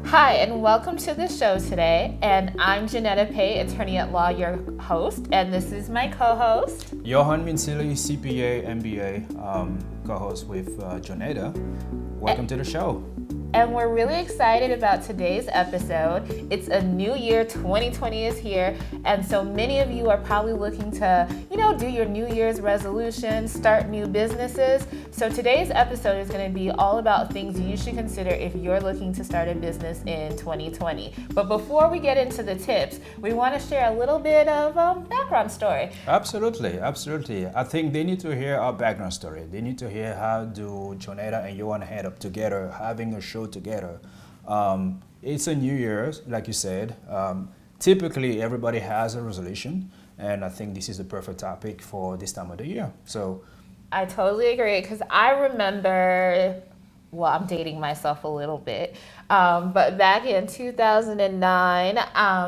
Hi, and welcome to the show today. And I'm Johnetta Pay, attorney at law, your host, and this is my co-host. Yohan Minsili, CPA, MBA, co-host with Johnetta. Welcome to the show. And we're really excited about today's episode. It's a new year, 2020 is here, and so many of you are probably looking to, do your New Year's resolutions, start new businesses. So today's episode is going to be all about things you should consider if you're looking to start a business in 2020. But before we get into the tips, we want to share a little bit of background story. Absolutely. I think they need to hear our background story. They need to hear how do Johnetta and Yohan head up together, having a show together. It's a New Year's, like you said. Typically, everybody has a resolution, and I think this is the perfect topic for this time of the year. So, I totally agree, because I remember, well, I'm dating myself a little bit, but back in 2009,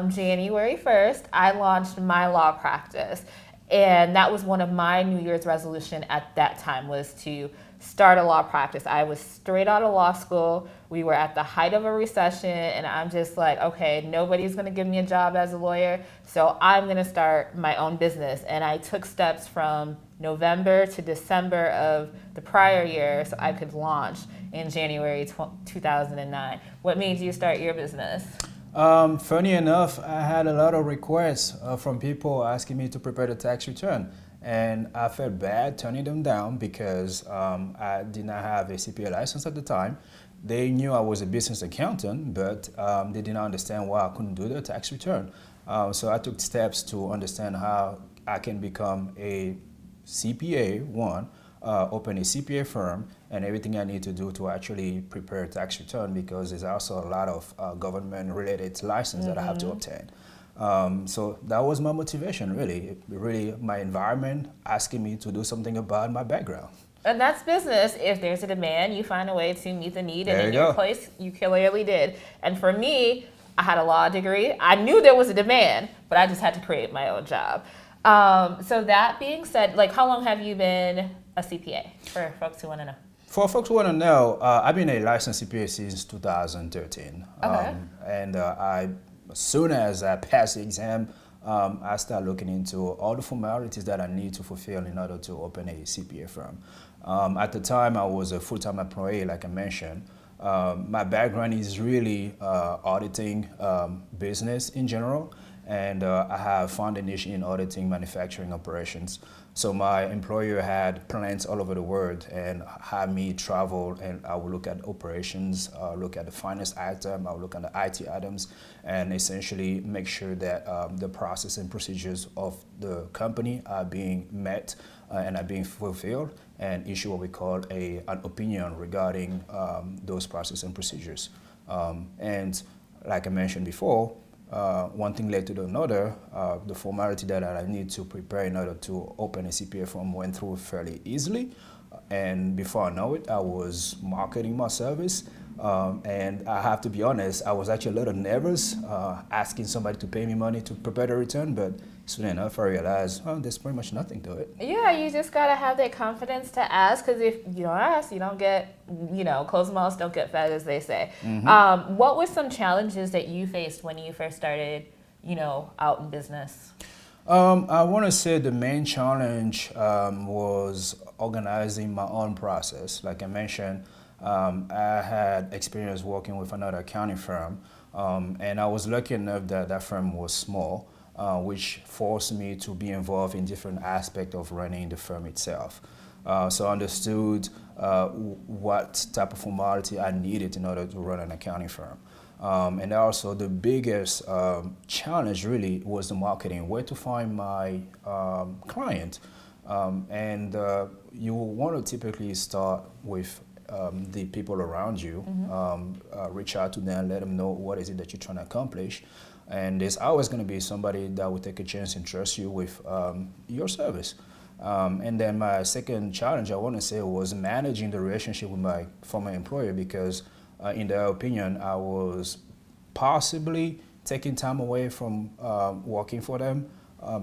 January 1st, I launched my law practice, and that was one of my New Year's resolution at that time, was to start a law practice. I was straight out of law school. We were at the height of a recession, and I'm just like, okay, nobody's gonna give me a job as a lawyer, so I'm gonna start my own business. And I took steps from November to December of the prior year so I could launch in January 2009. What made you start your business? Funny enough, I had a lot of requests from people asking me to prepare the tax return. And I felt bad turning them down because I did not have a CPA license at the time. They knew I was a business accountant, but they did not understand why I couldn't do the tax return. So I took steps to understand how I can become a CPA, open a CPA firm, and everything I need to do to actually prepare a tax return, because there's also a lot of government-related license that I have to obtain. So that was my motivation, really my environment asking me to do something about my background. And that's business. If there's a demand, you find a way to meet the need, and There in you your go. place, you clearly did. And for me, I had a law degree. I knew there was a demand, but I just had to create my own job. So that being said, like, how long have you been a CPA, for folks who want to know? For folks who want to know, I've been a licensed CPA since 2013. Okay. And as soon as I passed the exam, I started looking into all the formalities that I need to fulfill in order to open a CPA firm. At the time, I was a full-time employee, like I mentioned. My background is really auditing business in general, and I have found a niche in auditing manufacturing operations. So my employer had plants all over the world and had me travel, and I would look at operations, look at the finance item, I would look at the IT items, and essentially make sure that the process and procedures of the company are being met and are being fulfilled, and issue what we call an opinion regarding those processes and procedures. And like I mentioned before, one thing led to another. The formality that I need to prepare in order to open a CPA firm went through fairly easily. And before I know it, I was marketing my service. And I have to be honest, I was actually a little nervous asking somebody to pay me money to prepare the return, but soon enough I realized, there's pretty much nothing to it. Yeah, you just gotta have that confidence to ask, because if you don't ask, you don't get, closed mouths don't get fed, as they say. Mm-hmm. What were some challenges that you faced when you first started, out in business? I want to say the main challenge was organizing my own process. Like I mentioned, I had experience working with another accounting firm, and I was lucky enough that that firm was small, which forced me to be involved in different aspects of running the firm itself. So I understood what type of formality I needed in order to run an accounting firm. And also the biggest challenge really was the marketing, where to find my client. And you want to typically start with the people around you, reach out to them, let them know what is it that you're trying to accomplish. And there's always going to be somebody that will take a chance and trust you with your service. And then my second challenge, I want to say, was managing the relationship with my former employer, because in their opinion, I was possibly taking time away from working for them.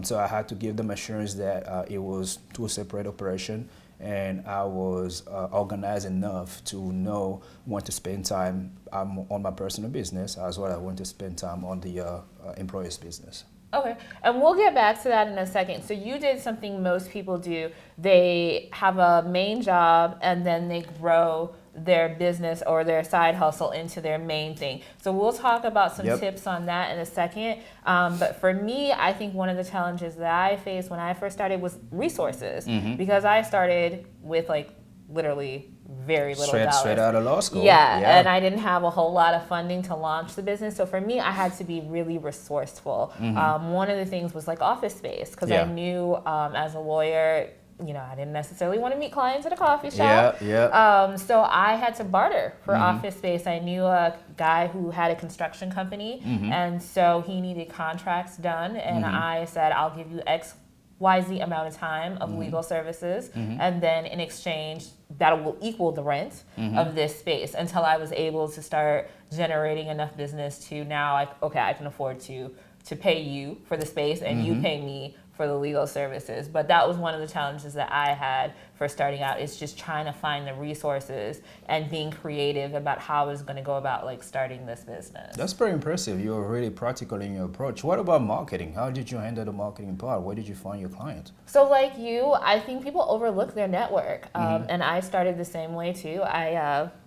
So I had to give them assurance that it was two separate operations, and I was organized enough to know when to spend time on my personal business as well as when to spend time on the employer's business. Okay, and we'll get back to that in a second. So you did something most people do. They have a main job and then they grow their business or their side hustle into their main thing. So we'll talk about some Yep. tips on that in a second. But for me, I think one of the challenges that I faced when I first started was resources, because I started with like literally very little dollars. Straight out of law school. Yeah, and I didn't have a whole lot of funding to launch the business. So for me, I had to be really resourceful. One of the things was like office space, because I Yeah. knew as a lawyer, I didn't necessarily want to meet clients at a coffee shop. So I had to barter for office space. I knew a guy who had a construction company, and so he needed contracts done. And I said, I'll give you X, YZ amount of time of legal services, and then in exchange, that will equal the rent of this space, until I was able to start generating enough business to now, I can afford to pay you for the space, and you pay me for the legal services. But that was one of the challenges that I had for starting out, is just trying to find the resources and being creative about how I was going to go about like starting this business. That's very impressive. You're really practical in your approach. What about marketing? How did you handle the marketing part? Where did you find your clients? So like you, I think people overlook their network. And I started the same way too.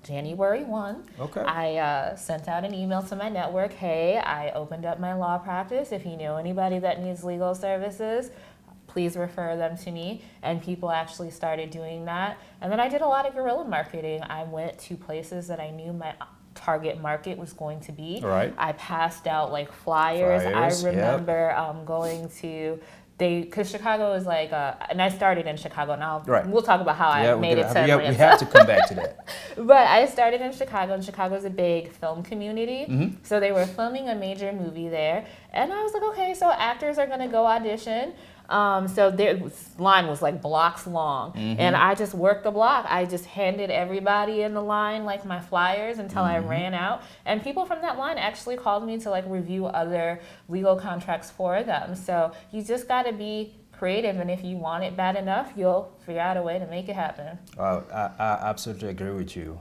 January 1, Okay. I sent out an email to my network. Hey, I opened up my law practice. If you know anybody that needs legal services, please refer them to me. And people actually started doing that. And then I did a lot of guerrilla marketing. I went to places that I knew my target market was going to be. Right. I passed out like flyers. Flyers, I remember going to because Chicago is like, and I started in Chicago. Now Right. we'll talk about how I made it to Atlanta. We have to come back to that. But I started in Chicago, and Chicago's a big film community. So they were filming a major movie there. And I was like, okay, so actors are going to go audition. So their line was like blocks long. And I just worked the block. I just handed everybody in the line like my flyers until I ran out. And people from that line actually called me to like review other legal contracts for them. So you just got to be creative, and if you want it bad enough, you'll figure out a way to make it happen. I absolutely agree with you.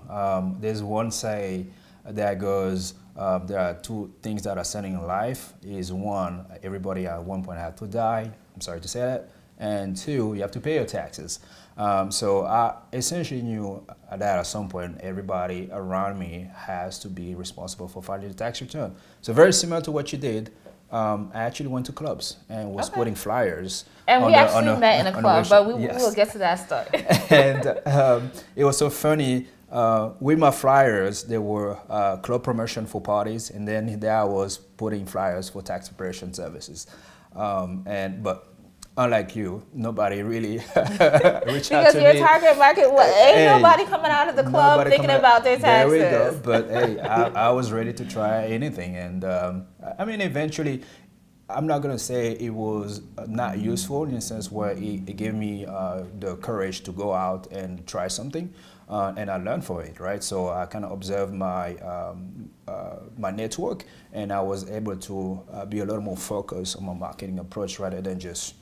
There's one say that goes, there are two things that are certain in life. Is one, everybody at one point had to die. I'm sorry to say that. And two, you have to pay your taxes. So I essentially knew that at some point, everybody around me has to be responsible for filing the tax return. So very similar to what you did. I actually went to clubs and was putting flyers. And we actually met in a club, but we will get to that story. And it was so funny. With my flyers, there were club promotion for parties, and then there I was putting flyers for tax preparation services. But unlike you, nobody really reached out Because to your me. target market, ain't nobody coming out of the club thinking about their taxes. There we go. But hey, I was ready to try anything. And I mean, eventually, I'm not going to say it was not useful in the sense where it gave me the courage to go out and try something. And I learned from it, right? So I kind of observed my my network, and I was able to be a little more focused on my marketing approach rather than just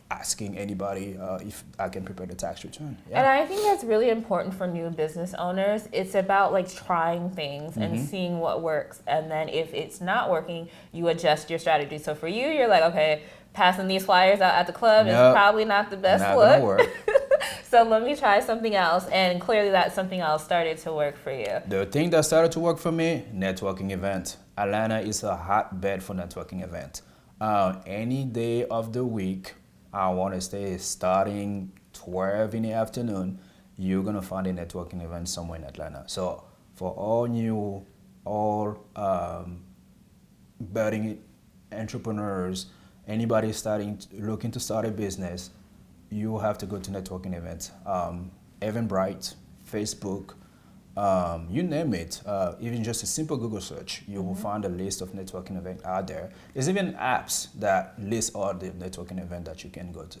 asking anybody if I can prepare the tax return. Yeah. And I think that's really important for new business owners. It's about like trying things and seeing what works. And then if it's not working, you adjust your strategy. So for you, you're like, okay, passing these flyers out at the club is probably not the best Not look. gonna work. So let me try something else. And clearly that something else started to work for you. The thing that started to work for me, networking event. Atlanta is a hotbed for networking event. Any day of the week, I want to say starting 12 in the afternoon, you're going to find a networking event somewhere in Atlanta. So for all budding entrepreneurs, anybody looking to start a business, you have to go to networking events. Eventbrite, Facebook, you name it. Even just a simple Google search, you will find a list of networking events out there. There's even apps that list all the networking events that you can go to.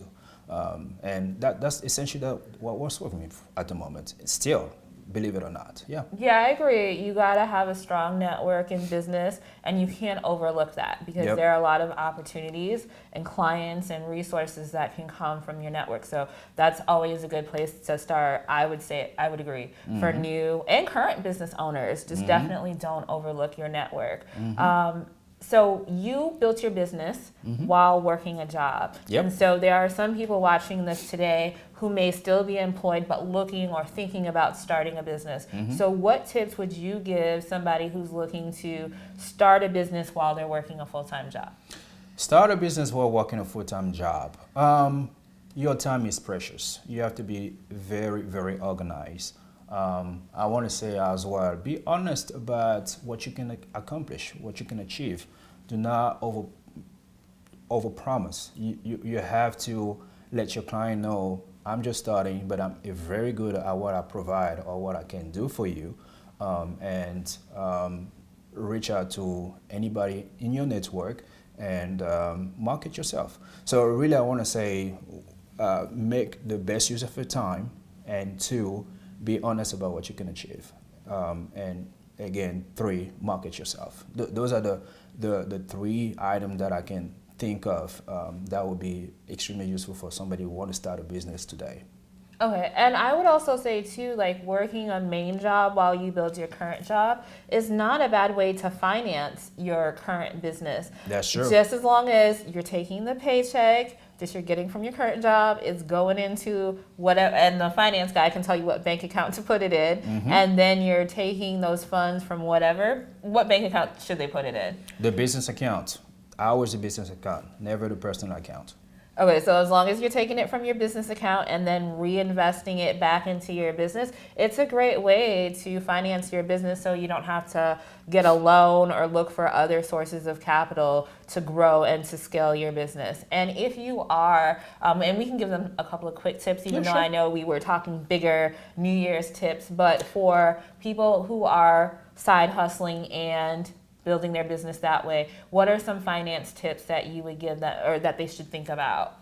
And that's essentially what works with me at the moment. Still, believe it or not. Yeah. Yeah, I agree. You got to have a strong network in business, and you can't overlook that because Yep. there are a lot of opportunities and clients and resources that can come from your network. So that's always a good place to start. I would say, I would agree. For new and current business owners, just definitely don't overlook your network. So you built your business while working a job. Yep. And so there are some people watching this today who may still be employed but looking or thinking about starting a business. So what tips would you give somebody who's looking to start a business while they're working a full-time job? Start a business while working a full-time job. Your time is precious. You have to be very, very organized. I want to say as well, be honest about what you can accomplish, what you can achieve. Do not over promise. You have to let your client know, I'm just starting, but I'm very good at what I provide or what I can do for you. And reach out to anybody in your network and market yourself. So really, I want to say, make the best use of your time, and two, be honest about what you can achieve. And again, three, market yourself. Those are the three items that I can think of that would be extremely useful for somebody who want to start a business today. Okay, and I would also say too, like working a main job while you build your current job is not a bad way to finance your current business. That's true. Just as long as you're taking the paycheck that you're getting from your current job, it's going into whatever, and the finance guy can tell you what bank account to put it in, and then you're taking those funds from whatever. What bank account should they put it in? The business account. Ours is a business account, never the personal account. Okay, so as long as you're taking it from your business account and then reinvesting it back into your business, it's a great way to finance your business so you don't have to get a loan or look for other sources of capital to grow and to scale your business. And if you are, and we can give them a couple of quick tips, even though I know we were talking bigger New Year's tips, but for people who are side hustling and building their business that way, what are some finance tips that you would give them or that they should think about?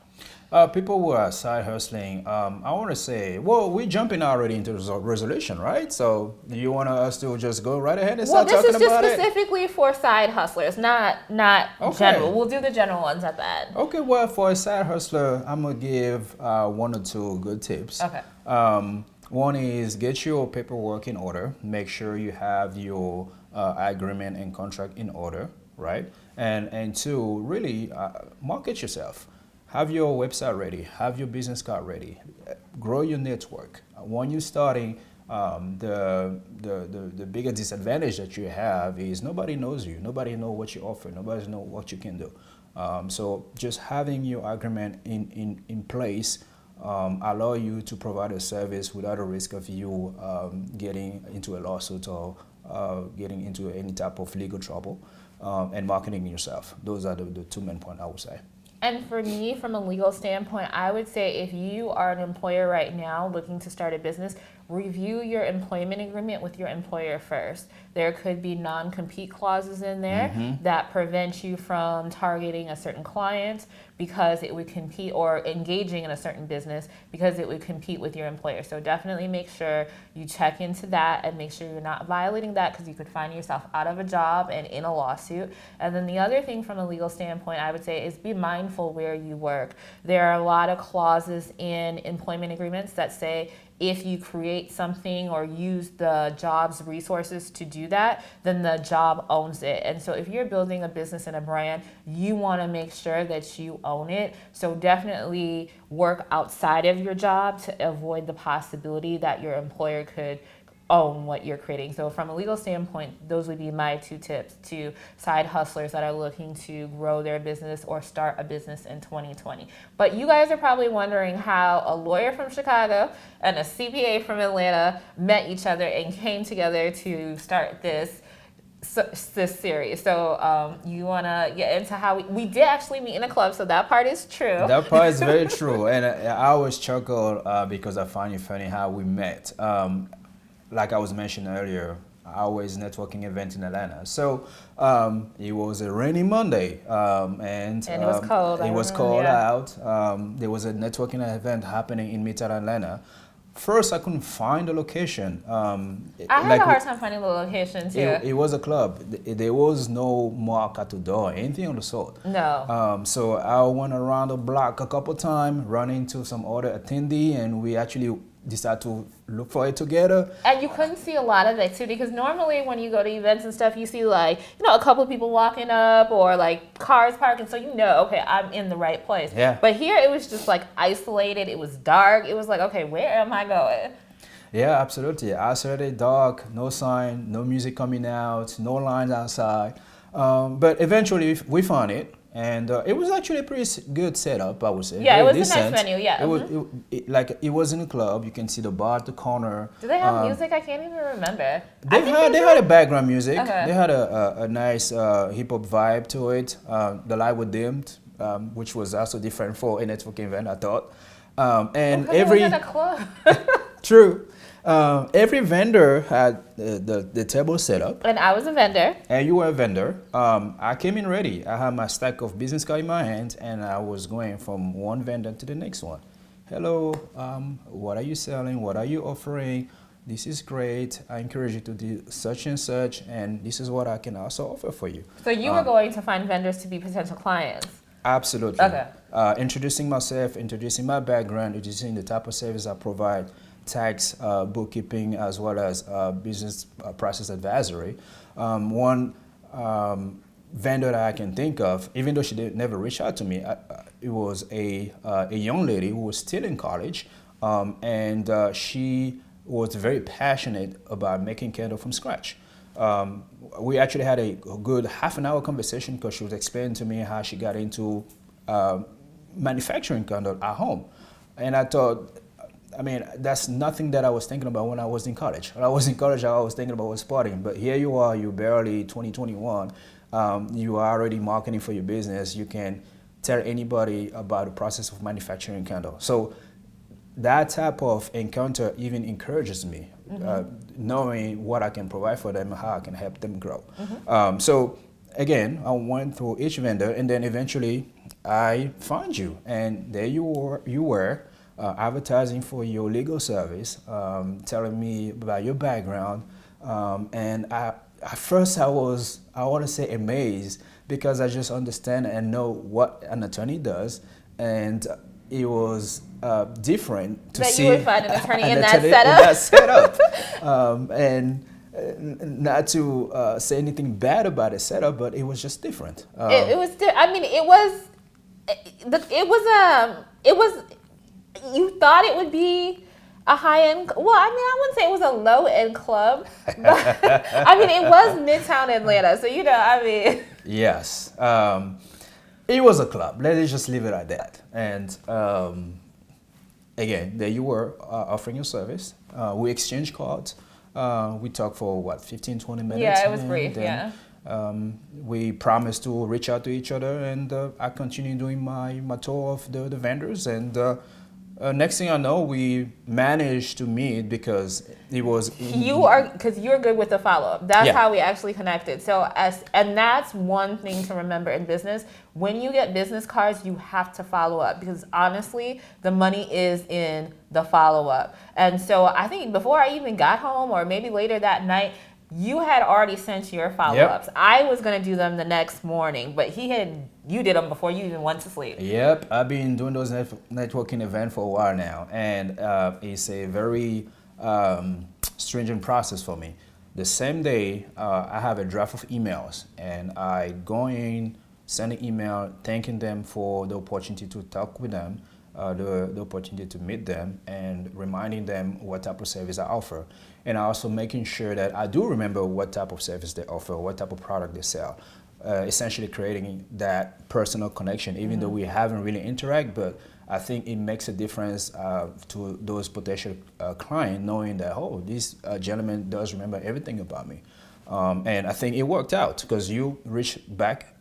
People who are side hustling, I want to say, well, we're jumping already into resolution, right? So do you want us to just go right ahead and start talking about it? Well, this is just specifically for side hustlers, not Okay. general. We'll do the general ones at the end. Okay, well, for a side hustler, I'm going to give one or two good tips. Okay. One is get your paperwork in order. Make sure you have your agreement and contract in order, right? And two, really market yourself. Have your website ready. Have your business card ready. Grow your network. When you're starting, the bigger disadvantage that you have is nobody knows you. Nobody knows what you offer. Nobody knows what you can do. So just having your agreement in place allow you to provide a service without a risk of you getting into a lawsuit or getting into any type of legal trouble, and marketing yourself. Those are the two main points I would say. And for me, from a legal standpoint, I would say if you are an employer right now looking to start a business, review your employment agreement with your employer first. There could be non-compete clauses in there that prevent you from targeting a certain client because it would compete, or engaging in a certain business because it would compete with your employer. So definitely make sure you check into that and make sure you're not violating that, because you could find yourself out of a job and in a lawsuit. And then the other thing from a legal standpoint, I would say, is be mindful where you work. There are a lot of clauses in employment agreements that say if you create something or use the job's resources to do that, then the job owns it. And so if you're building a business and a brand, you want to make sure that you own it. So definitely work outside of your job to avoid the possibility that your employer could own what you're creating. So from a legal standpoint, those would be my two tips to side hustlers that are looking to grow their business or start a business in 2020. But you guys are probably wondering how a lawyer from Chicago and a CPA from Atlanta met each other and came together to start this series. So you want to get into how we did actually meet in a club, so that part is true. That part is very true. And I always chuckle because I find it funny how we met. Like I was mentioning earlier, I was networking event in Atlanta. So it was a rainy Monday, and it was cold. It was cold out. There was a networking event happening in Midtown Atlanta. First, I couldn't find the location. I had a hard time finding the location too. It was a club. There was no mark at the door, anything of the sort. No. So I went around the block a couple times, run into some other attendee, and we actually decided to look for it together. And you couldn't see a lot of activity because normally when you go to events and stuff, you see like, a couple of people walking up or like cars parking. So okay, I'm in the right place. Yeah. But here it was just like isolated. It was dark. It was like, okay, where am I going? Yeah, absolutely. Isolated, dark, no sign, no music coming out, no lines outside. But eventually we found it. And it was actually a pretty good setup, I would say. Yeah, Very it was decent. a nice venue, yeah. It was in a club. You can see the bar at the corner. Do they have music? I can't even remember. They had a background music. Okay. They had a nice hip hop vibe to it. The light was dimmed, which was also different for a networking event, I thought. And it was in a club. True. Every vendor had the table set up. And I was a vendor. And you were a vendor. I came in ready. I had my stack of business card in my hand, and I was going from one vendor to the next one. Hello, what are you selling? What are you offering? This is great. I encourage you to do such and such, and this is what I can also offer for you. So you were going to find vendors to be potential clients? Absolutely. Okay. Introducing myself, introducing my background, introducing the type of service I provide, tax, bookkeeping, as well as business process advisory. One vendor that I can think of, even though she never reached out to me, it was a young lady who was still in college, and she was very passionate about making candle from scratch. We actually had a good half an hour conversation because she was explaining to me how she got into manufacturing candle at home. And I thought, that's nothing that I was thinking about when I was in college. When I was in college, I was thinking about was partying. But here you are, you're barely 2021. You are already marketing for your business. You can tell anybody about the process of manufacturing candle. So that type of encounter even encourages me, knowing what I can provide for them and how I can help them grow. So again, I went through each vendor, and then eventually I found you, and there you were advertising for your legal service, telling me about your background, and at first I want to say amazed, because I just understand and know what an attorney does, and it was different to see you would find an attorney in that setup. And not to say anything bad about the setup, but it was just different. It was. You thought it would be a high-end. Well, I wouldn't say it was a low-end club, but it was Midtown Atlanta, so Yes. It was a club. Let's just leave it at that. And again, there you were offering your service. We exchanged cards. We talked for 15, 20 minutes. Yeah, it was brief. Yeah. We promised to reach out to each other, and I continued doing my tour of the vendors. And next thing I know, we managed to meet because it was. Because you're good with the follow-up. That's Yeah. how we actually connected. And that's one thing to remember in business. When you get business cards, you have to follow up, because honestly, the money is in the follow-up. And so I think before I even got home, or maybe later that night, you had already sent your follow-ups. Yep. I was going to do them the next morning, but you did them before you even went to sleep. Yep, I've been doing those networking events for a while now, and it's a very stringent process for me. The same day, I have a draft of emails, and I go in, send an email thanking them for the opportunity to talk with them, the opportunity to meet them, and reminding them what type of service I offer. And also making sure that I do remember what type of service they offer, what type of product they sell. Essentially creating that personal connection, even though we haven't really interacted, but I think it makes a difference to those potential clients, knowing that, this gentleman does remember everything about me. And I think it worked out, because you reached back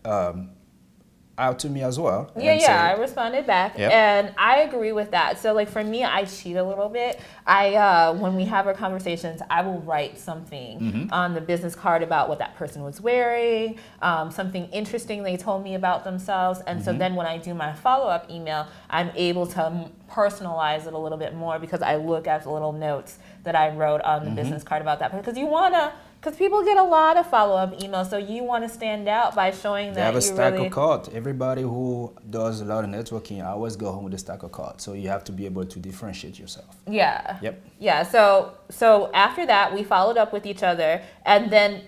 out to me as well Yeah, and yeah, I say, responded back, yep. and I agree with that. So, like for me, I cheat a little bit. When we have our conversations, I will write something on the business card about what that person was wearing, something interesting they told me about themselves, and so then when I do my follow up email, I'm able to personalize it a little bit more because I look at the little notes that I wrote on the business card about that because because people get a lot of follow-up emails, so you want to stand out by showing They have that a you stack of really, cards. Everybody who does a lot of networking always go home with a stack of cards. So you have to be able to differentiate yourself. yeah, Yep. yeah. So after that, we followed up with each other, and then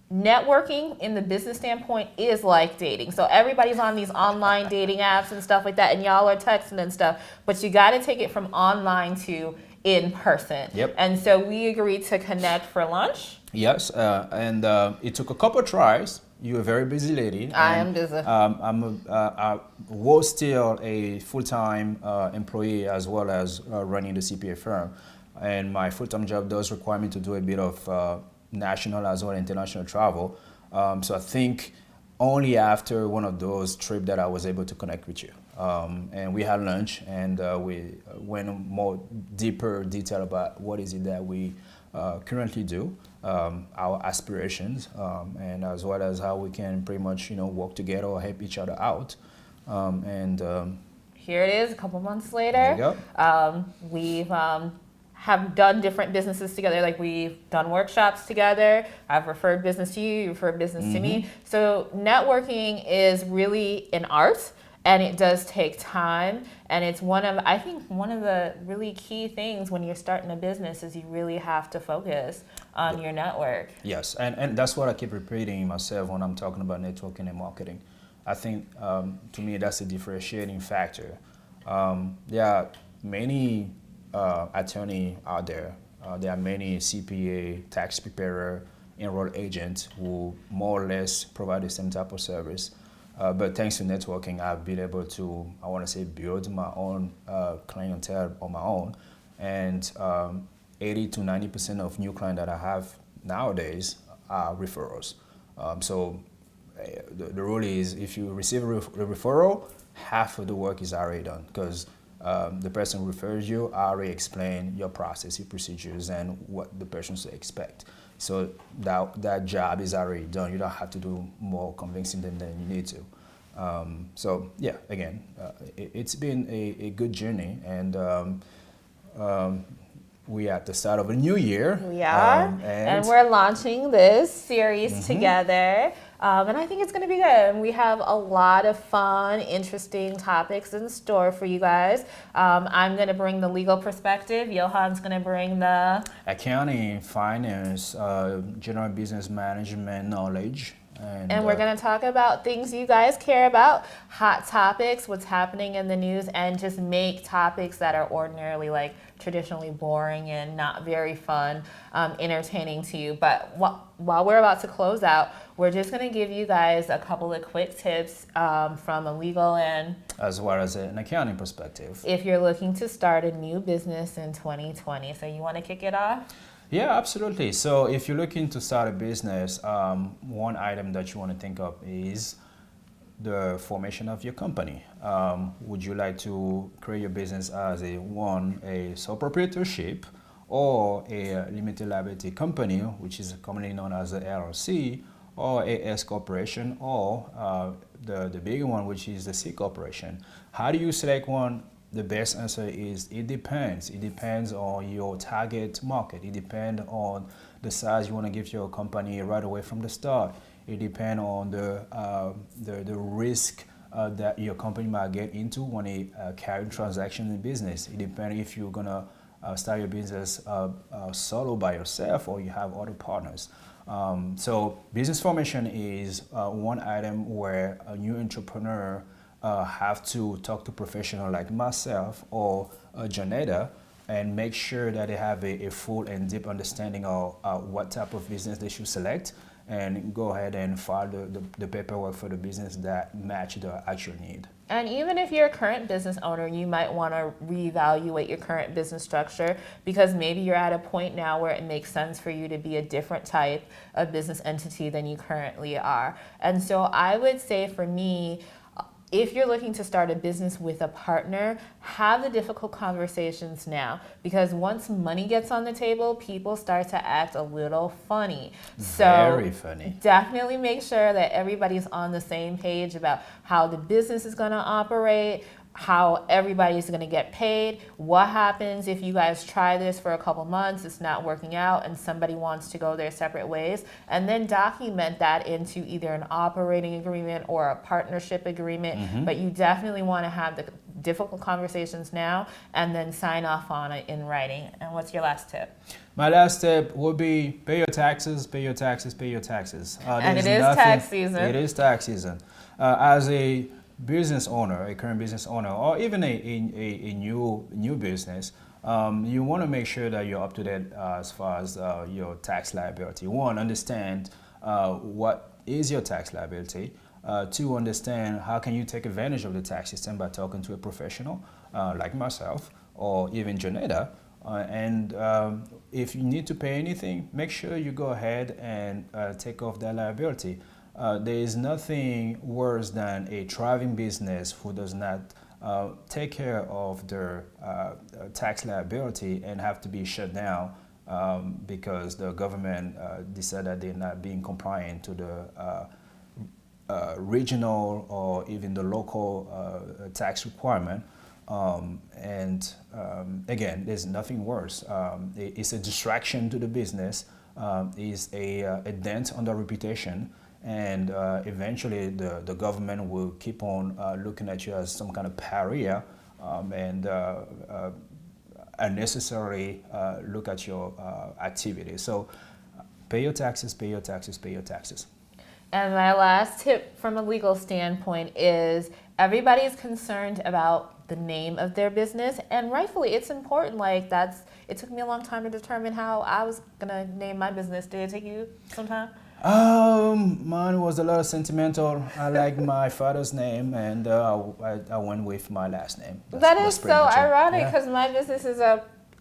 networking in the business standpoint is like dating. So everybody's on these online dating apps and stuff like that, and y'all are texting and stuff, but you got to take it from online to in person. Yep. And so we agreed to connect for lunch. Yes, and it took a couple tries. You're a very busy lady. I And am busy. I was still a full-time employee as well as running the CPA firm. And my full-time job does require me to do a bit of national as well as international travel. So I think only after one of those trips that I was able to connect with you. And we had lunch and we went in more deeper detail about what is it that we currently do, our aspirations, and as well as how we can pretty much work together or help each other out. And Here it is, a couple months later. there you go. We've have done different businesses together. Like we've done workshops together. I've referred business to you. You referred business to me. So networking is really an art, and it does take time. And it's I think one of the really key things when you're starting a business is you really have to focus on your network. Yes, and that's what I keep repeating myself when I'm talking about networking and marketing. I think to me that's a differentiating factor. There are many attorney out there. There are many CPA, tax preparer, enrolled agents who more or less provide the same type of service. But thanks to networking, I've been able to, I want to say, build my own clientele on my own. And 80 to 90% of new clients that I have nowadays are referrals. The rule is if you receive a referral, half of the work is already done because the person who refers you already explained your process, your procedures, and what the person should expect. So that job is already done. You don't have to do more convincing than you need to. So yeah, again, it's been a good journey, and we are at the start of a new year. We are, and we're launching this series together. And I think it's going to be good. And we have a lot of fun, interesting topics in store for you guys. I'm going to bring the legal perspective. Yohan's going to bring the accounting, finance, general business management knowledge. And we're going to talk about things you guys care about, hot topics, what's happening in the news, and just make topics that are ordinarily like traditionally boring and not very fun, entertaining to you. But while we're about to close out, we're just going to give you guys a couple of quick tips from a legal and as well as an accounting perspective. If you're looking to start a new business in 2020. So you want to kick it off? Yeah, absolutely. So if you're looking to start a business, one item that you want to think of is the formation of your company. Would you like to create your business as a sole proprietorship or a limited liability company, which is commonly known as a LLC, or a S corporation, or the bigger one, which is the C corporation? How do you select one? The best answer is it depends. It depends on your target market. It depends on the size you want to give your company right away from the start. It depends on the risk that your company might get into when it carry transaction in business. It depends if you're gonna start your business solo by yourself or you have other partners. So business formation is one item where a new entrepreneur have to talk to professional like myself or Johnetta and make sure that they have a full and deep understanding of what type of business they should select and go ahead and file the paperwork for the business that match the actual need. And even if you're a current business owner, you might want to reevaluate your current business structure because maybe you're at a point now where it makes sense for you to be a different type of business entity than you currently are. And so I would say for me, if you're looking to start a business with a partner, have the difficult conversations now, because once money gets on the table, people start to act a little funny. So Very funny. definitely make sure that everybody's on the same page about how the business is going to operate, how everybody's going to get paid, what happens if you guys try this for a couple months, it's not working out, and somebody wants to go their separate ways, and then document that into either an operating agreement or a partnership agreement. But you definitely want to have the difficult conversations now and then sign off on it in writing. And what's your last tip? My last tip would be pay your taxes, pay your taxes, pay your taxes. And it is tax season. It is tax season. As a business owner, a current business owner, or even a new business, you want to make sure that you're up to date as far as your tax liability. One, understand what is your tax liability. Two, understand how can you take advantage of the tax system by talking to a professional like myself or even Johnetta. And if you need to pay anything, make sure you go ahead and take off that liability. There is nothing worse than a thriving business who does not take care of their tax liability and have to be shut down because the government decided that they're not being compliant to the regional or even the local tax requirement. Again, there's nothing worse. It's a distraction to the business. It's a dent on the reputation. And eventually the government will keep on looking at you as some kind of pariah and unnecessarily look at your activity. So pay your taxes, pay your taxes, pay your taxes. And my last tip from a legal standpoint is everybody's concerned about the name of their business, and rightfully it's important. Like it took me a long time to determine how I was gonna name my business. Did it take you some time? Mine was a lot sentimental. I like my father's name, and I went with my last name. That is so ironic because Yeah. my business is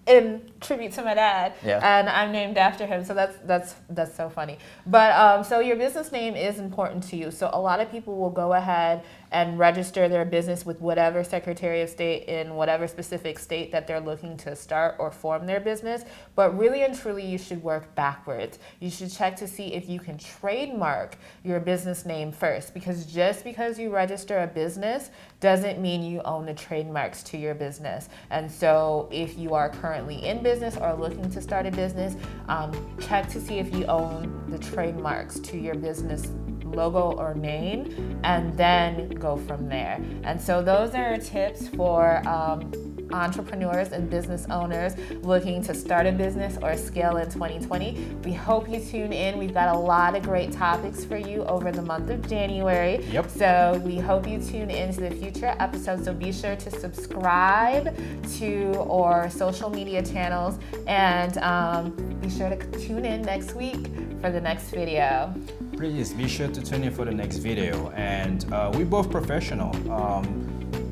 in tribute to my dad, Yeah. and I'm named after him. So that's so funny. But so your business name is important to you. So a lot of people will go ahead and register their business with whatever Secretary of State in whatever specific state that they're looking to start or form their business. But really and truly, you should work backwards. You should check to see if you can trademark your business name first, because just because you register a business doesn't mean you own the trademarks to your business. And so if you are currently in business or looking to start a business, check to see if you own the trademarks to your business logo or name, and then go from there. And so those are tips for entrepreneurs and business owners looking to start a business or scale in 2020. We hope you tune in. We've got a lot of great topics for you over the month of January. Yep. So we hope you tune into the future episodes. So be sure to subscribe to our social media channels, and be sure to tune in next week for the next video. Please be sure to tune in for the next video. And we're both professional.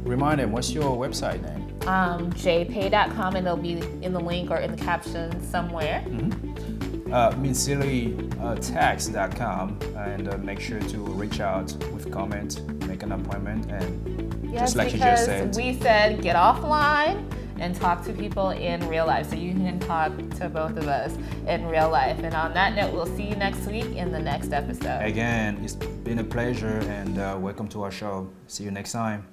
Remind them, what's your website name? jpay.com, and it'll be in the link or in the caption somewhere. Tax.com, and make sure to reach out with comments, make an appointment, and Yes, just like you just because said. we said get offline and talk to people in real life, so you can talk to both of us in real life. And on that note, we'll see you next week in the next episode. Again, it's been a pleasure, and welcome to our show. See you next time.